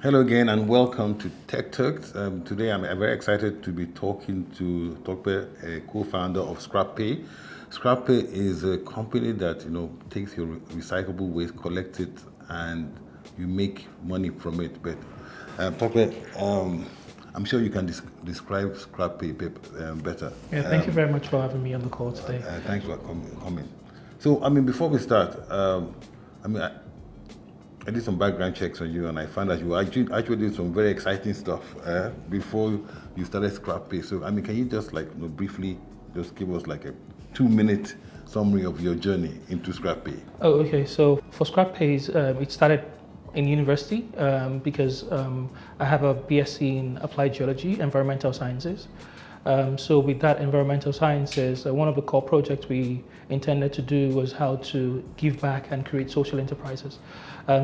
Hello again and welcome to Techturks. Today I'm very excited to be talking to Tope, a co-founder of SCRAPAY. SCRAPAY is a company that takes your recyclable waste, collects it, and you make money from it. But Tope, I'm sure you can describe SCRAPAY better. Yeah, thank you very much for having me on the call today. Thanks for coming. So, before we start, I did some background checks on you, and I found that you actually did some very exciting stuff before you started SCRAPAY. So, can you just briefly just give us like a 2-minute summary of your journey into SCRAPAY? Oh, okay. So for SCRAPAY, it started in university because I have a BSc in Applied Geology, Environmental Sciences. So with that environmental sciences, one of the core projects we intended to do was how to give back and create social enterprises.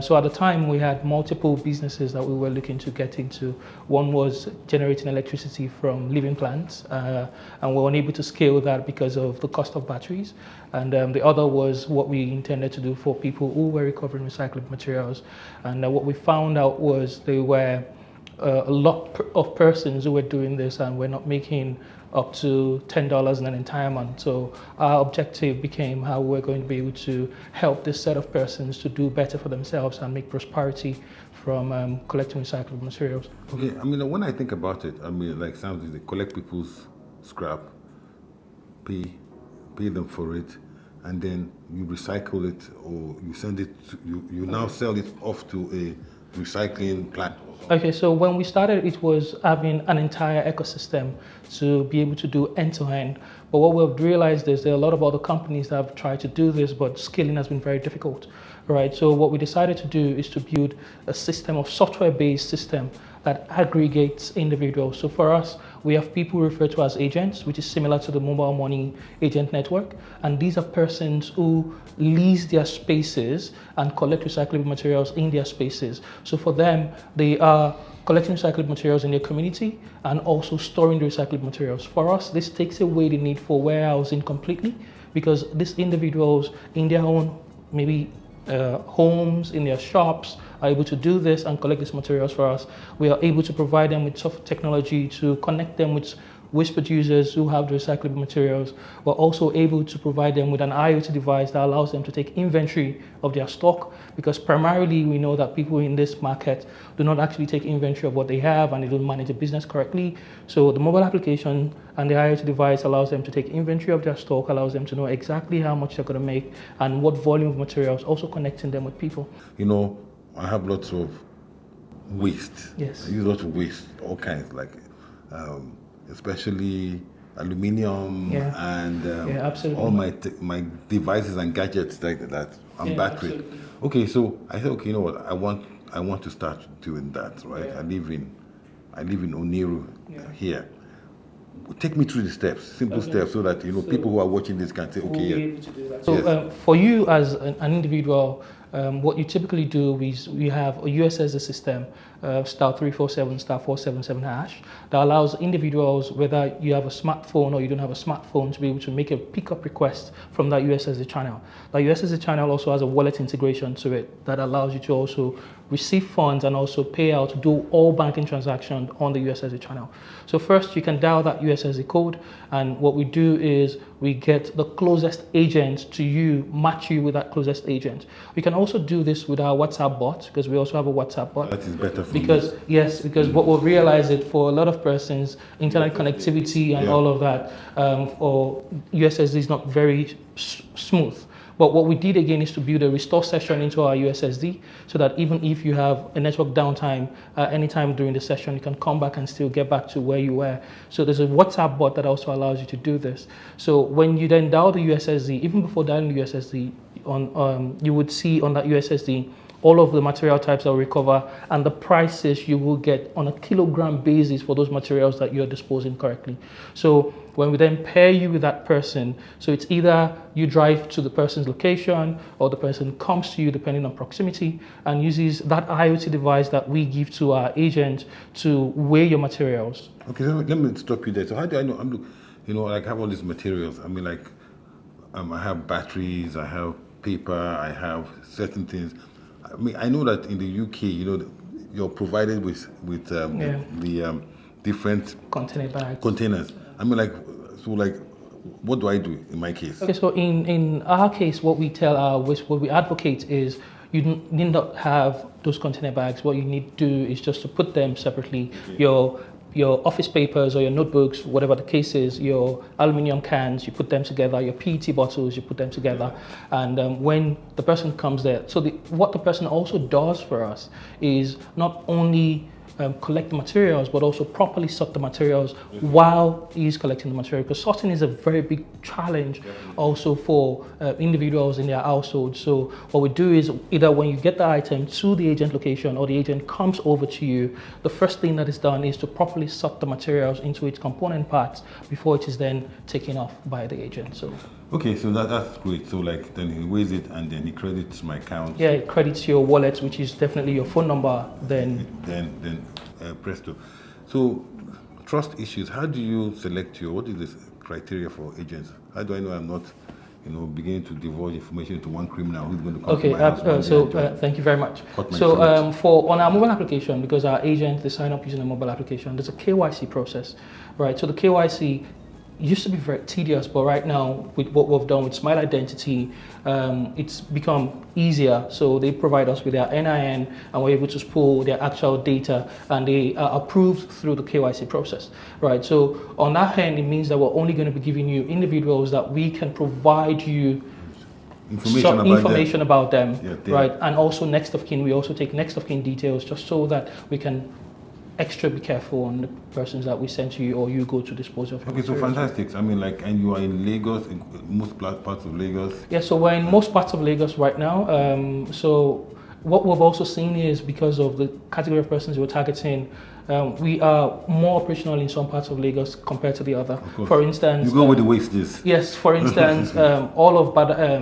So at the time we had multiple businesses that we were looking to get into. One was generating electricity from living plants, and we were unable to scale that because of the cost of batteries. And the other was what we intended to do for people who were recovering recycled materials. And what we found out was they were a lot of persons who were doing this and were not making up to $10 in an entire month. So our objective became how we're going to be able to help this set of persons to do better for themselves and make prosperity from collecting recyclable materials. Okay, when I think about it, sounds like they collect people's scrap, pay them for it, and then you recycle it or you send it, you now sell it off to a recycling plant. Okay, so when we started, it was having an entire ecosystem to be able to do end-to-end. But what we've realized is there are a lot of other companies that have tried to do this, but scaling has been very difficult, right? So what we decided to do is to build a system of software-based system that aggregates individuals. So for us, we have people referred to as agents, which is similar to the mobile money agent network. And these are persons who lease their spaces and collect recyclable materials in their spaces. So for them, they are collecting recycled materials in their community and also storing the recycled materials. For us, this takes away the need for warehousing completely, because these individuals in their own maybe homes, in their shops, are able to do this and collect these materials for us. We are able to provide them with software technology to connect them with waste producers who have the recyclable materials. We're also able to provide them with an IoT device that allows them to take inventory of their stock, because primarily we know that people in this market do not actually take inventory of what they have and they don't manage the business correctly. So the mobile application and the IoT device allows them to take inventory of their stock, allows them to know exactly how much they're going to make and what volume of materials, also connecting them with people. I have lots of waste. Yes. I use lots of waste, all kinds, especially aluminium and all my devices and gadgets like that and battery. Absolutely. Okay, so I said, okay, you know what? I want to start doing that, right? Yeah. I live in Oniru here. Take me through the steps, simple steps, so that people who are watching this can say, okay, we'll be able to do that. So for you as an individual, what you typically do is we have a USSD system, *347 *477 hash, that allows individuals, whether you have a smartphone or you don't have a smartphone, to be able to make a pickup request from that USSD channel. That USSD channel also has a wallet integration to it that allows you to also receive funds and also pay out, do all banking transactions on the USSD channel. So first you can dial that USSD code, and what we do is we get the closest agent to you, match you with that closest agent. We can also do this with our WhatsApp bot, because we also have a WhatsApp bot. That is better for because me. Yes, because what we've realized is for a lot of persons, internet connectivity and all of that for USSD is not very smooth. But what we did again is to build a restore session into our USSD, so that even if you have a network downtime anytime during the session, you can come back and still get back to where you were. So there's a WhatsApp bot that also allows you to do this. So when you then dial the USSD, even before dialing the USSD, you would see on that USSD all of the material types that will recover and the prices you will get on a kilogram basis for those materials that you're disposing correctly. So when we then pair you with that person, so it's either you drive to the person's location or the person comes to you depending on proximity and uses that IoT device that we give to our agent to weigh your materials. Okay, so let me stop you there. So how do I know? I have all these materials. I have batteries, I have paper, I have certain things. I know that in the UK, you're provided with the different Container bags. containers. I mean, like, so like, what do I do in my case? Okay, so in our case, what we what we advocate is you need not have those container bags. What you need to do is just to put them separately. Okay. Your office papers or your notebooks, whatever the case is, your aluminum cans, you put them together, your PET bottles, you put them together. And when the person comes there, so what the person also does for us is not only collect the materials, but also properly sort the materials while he's collecting the material. Because sorting is a very big challenge also for individuals in their household. So what we do is either when you get the item to the agent location or the agent comes over to you, the first thing that is done is to properly sort the materials into its component parts before it is then taken off by the agent. So. Okay, so that's great. So like then he weighs it and then he credits my account. Yeah, it credits your wallet, which is definitely your phone number. Then presto. So trust issues. How do you select what is the criteria for agents? How do I know I'm not, beginning to divulge information to one criminal who's going to come to my house? Thank you very much. So on our mobile application, because our agents, they sign up using a mobile application, there's a KYC process, right? So the KYC used to be very tedious, but right now with what we've done with Smile Identity, it's become easier. So they provide us with their NIN and we're able to pull their actual data and they are approved through the KYC process, right? So on that hand, it means that we're only going to be giving you individuals that we can provide you information about them, right? And also next of kin, we also take next of kin details just so that we can be careful on the persons that we send to you or you go to dispose of. Okay, so fantastic. I mean, like, and you are in Lagos, in most parts of Lagos? Yeah, so we're in most parts of Lagos right now. So what we've also seen is because of the category of persons we're targeting, we are more operational in some parts of Lagos compared to the other. For instance, you go where the waste is. Yes, for instance, all of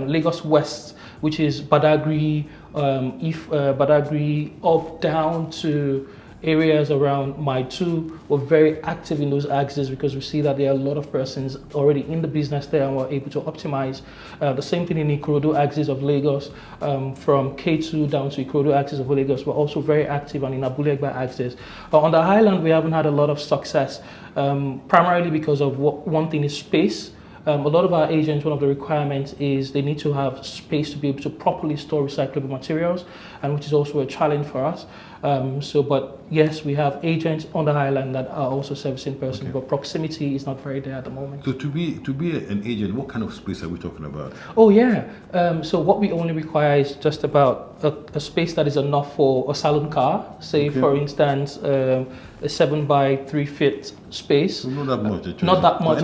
Lagos West, which is Badagry, Badagry up down to areas around Mile 2, we're very active in those axes because we see that there are a lot of persons already in the business there and we're able to optimize. The same thing in Ikorodu axis of Lagos, from K2 down to Ikorodu axis of Lagos, we're also very active and in Abulegba axis. On the highland, we haven't had a lot of success, primarily because of one thing is space. A lot of our agents, one of the requirements is they need to have space to be able to properly store recyclable materials, and which is also a challenge for us. But yes, we have agents on the island that are also servicing persons, but proximity is not very there at the moment. So to be an agent, what kind of space are we talking about? Oh yeah, so what we only require is just about a space that is enough for a saloon car, say for instance, a 7 by 3 feet space. So not that much actually. Not that much.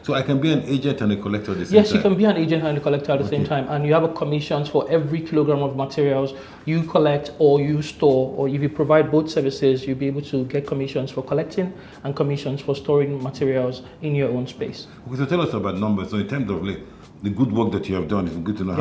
So I can be an agent and a collector at the same time? Yes, you can be an agent and a collector at the same time, and you have a commissions for every kilogram of materials you collect or you store, or if you provide both services, you'll be able to get commissions for collecting and commissions for storing materials in your own space. Okay, so tell us about numbers. So in terms of like the good work that you have done, it's good to know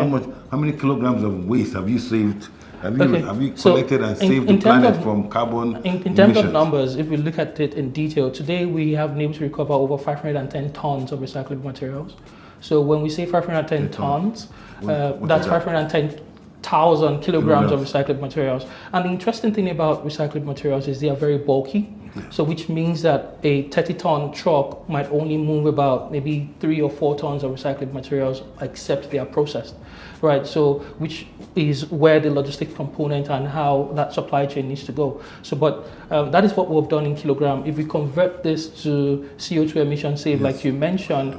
how many kilograms of waste have you saved? Have you collected and saved the planet from carbon emissions? In terms of numbers, if we look at it in detail, today we have been able to recover over 510 tons of recyclable materials. So when we say 510 tons, that's 510,000 kilograms of recycled materials. And the interesting thing about recycled materials is they are very bulky. So which means that a 30-ton truck might only move about maybe 3 or 4 tons of recycled materials, except they are processed, right? So which is where the logistic component and how that supply chain needs to go. So, but that is what we've done in kilogram. If we convert this to CO2 emission save, like you mentioned,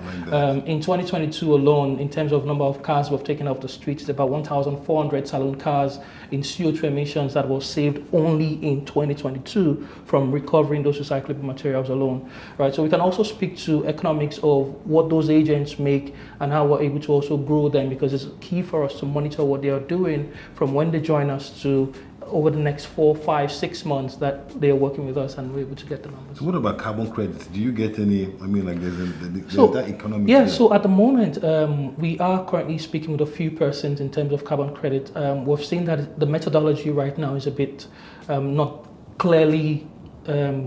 in 2022 alone, in terms of number of cars we've taken off the streets, it's about 1,400 saloon cars in CO2 emissions that was saved only in 2022 from recovering those recyclable materials alone, right? So we can also speak to economics of what those agents make and how we're able to also grow them, because it's key for us to monitor what they are doing from when they join us to over the next 4, 5, 6 months that they are working with us, and we're able to get the numbers. So what about carbon credits? Do you get any, I mean, like there's that economic... Yeah, so at the moment, we are currently speaking with a few persons in terms of carbon credit. We've seen that the methodology right now is a bit not clearly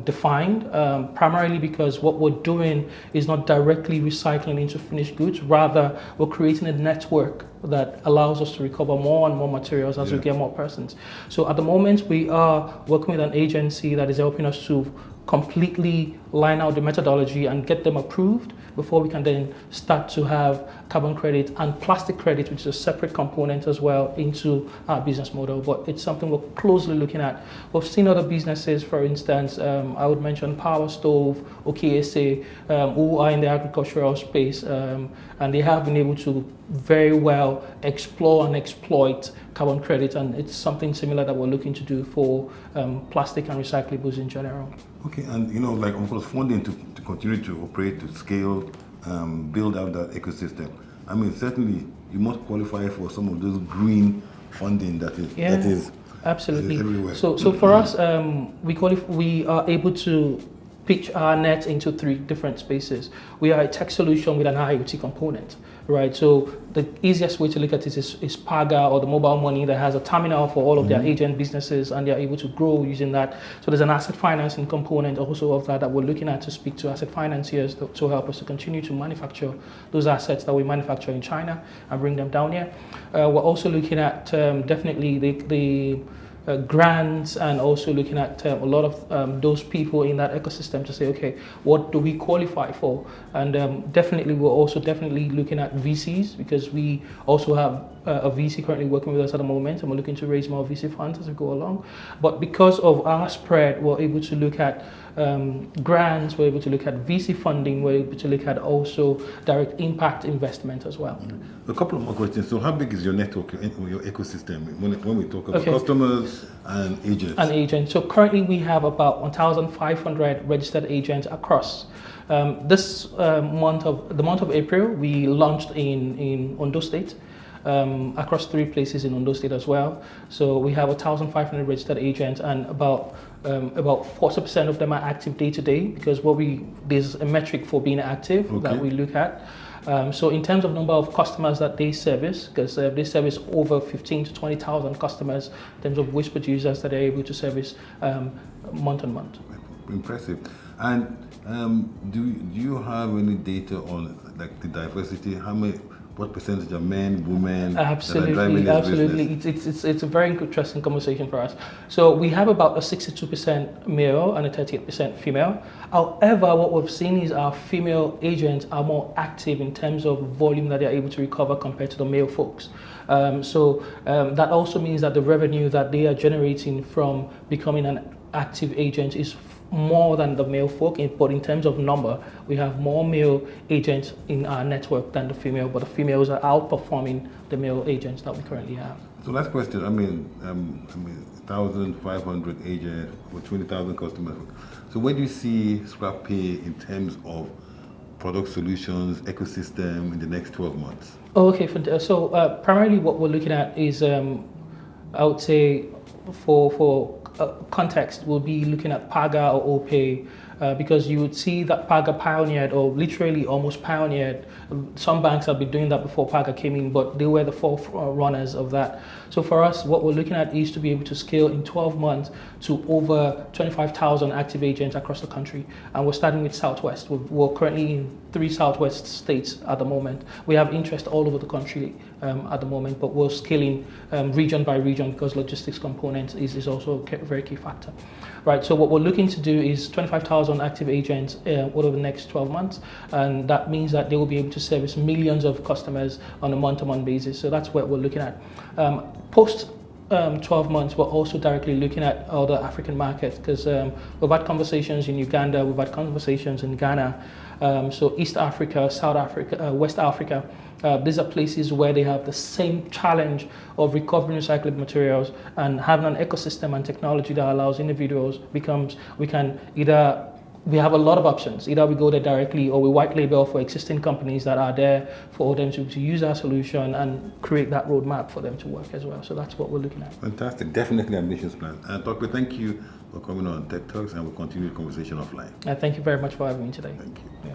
defined, primarily because what we're doing is not directly recycling into finished goods. Rather, we're creating a network that allows us to recover more and more materials as we get more persons. So at the moment, we are working with an agency that is helping us to completely line out the methodology and get them approved before we can then start to have carbon credit and plastic credit, which is a separate component as well, into our business model. But it's something we're closely looking at. We've seen other businesses, for instance, I would mention Power Stove or KSA, who are in the agricultural space, and they have been able to very well explore and exploit carbon credit, and it's something similar that we're looking to do for plastic and recyclables in general. Okay, and like of course, funding to continue to operate, to scale, build out that ecosystem. I mean, certainly you must qualify for some of those green funding that is absolutely everywhere. So for us, we are able to pitch our net into 3 different spaces. We are a tech solution with an IoT component, right? So the easiest way to look at it is Paga, or the mobile money that has a terminal for all of their agent businesses, and they're able to grow using that. So there's an asset financing component also of that we're looking at to speak to asset financiers to help us to continue to manufacture those assets that we manufacture in China and bring them down here. We're also looking at definitely the grants, and also looking at a lot of those people in that ecosystem to say, okay, what do we qualify for? And definitely we're also looking at VCs, because we also have a VC currently working with us at the moment, and we're looking to raise more VC funds as we go along. But because of our spread, we're able to look at grants, we're able to look at VC funding, we're able to look at also direct impact investment as well. A couple of more questions. So how big is your network, your ecosystem, when we talk about customers and agents? So currently we have about 1,500 registered agents across. This month of April, we launched in Ondo State, across 3 places in Ondo State as well. So we have 1,500 registered agents, and about 40% of them are active day to day, because there's a metric for being active that we look at. So in terms of number of customers that they service, because they service over 15 to 20,000 customers in terms of waste producers that they're able to service month on month. Impressive. And do you have any data on like the diversity? What percentage of men, women that are driving this business? It's a very interesting conversation for us. So we have about a 62% male and a 38% female. However, what we've seen is our female agents are more active in terms of volume that they're able to recover compared to the male folks. So that also means that the revenue that they are generating from becoming an active agent is more than the male folk, but in terms of number, we have more male agents in our network than the female, but the females are outperforming the male agents that we currently have. So last question, 1,500 agents with 20,000 customers. So where do you see SCRAPAY in terms of product solutions, ecosystem in the next 12 months? Okay, so primarily what we're looking at is, I would say, for context, we'll be looking at Paga or OPay, because you would see that Paga pioneered, or literally almost pioneered. Some banks have been doing that before Paga came in, but they were the forerunners of that. So for us, what we're looking at is to be able to scale in 12 months to over 25,000 active agents across the country. And we're starting with Southwest. We're currently in 3 Southwest states at the moment. We have interest all over the country at the moment, but we're scaling region by region, because logistics component is also a very key factor. Right, so what we're looking to do is 25,000 active agents over the next 12 months, and that means that they will be able to service millions of customers on a month-to-month basis. So that's what we're looking at. Post 12 months, we're also directly looking at other African markets, because we've had conversations in Uganda, we've had conversations in Ghana, so East Africa, South Africa, West Africa. These are places where they have the same challenge of recovering recycled materials, and having an ecosystem and technology that allows individuals we have a lot of options. Either we go there directly, or we white label for existing companies that are there for them to use our solution and create that roadmap for them to work as well. So that's what we're looking at. Fantastic. Definitely ambitious plan. Tope, thank you for coming on Techturks, and we'll continue the conversation offline. Thank you very much for having me today. Thank you. Yeah.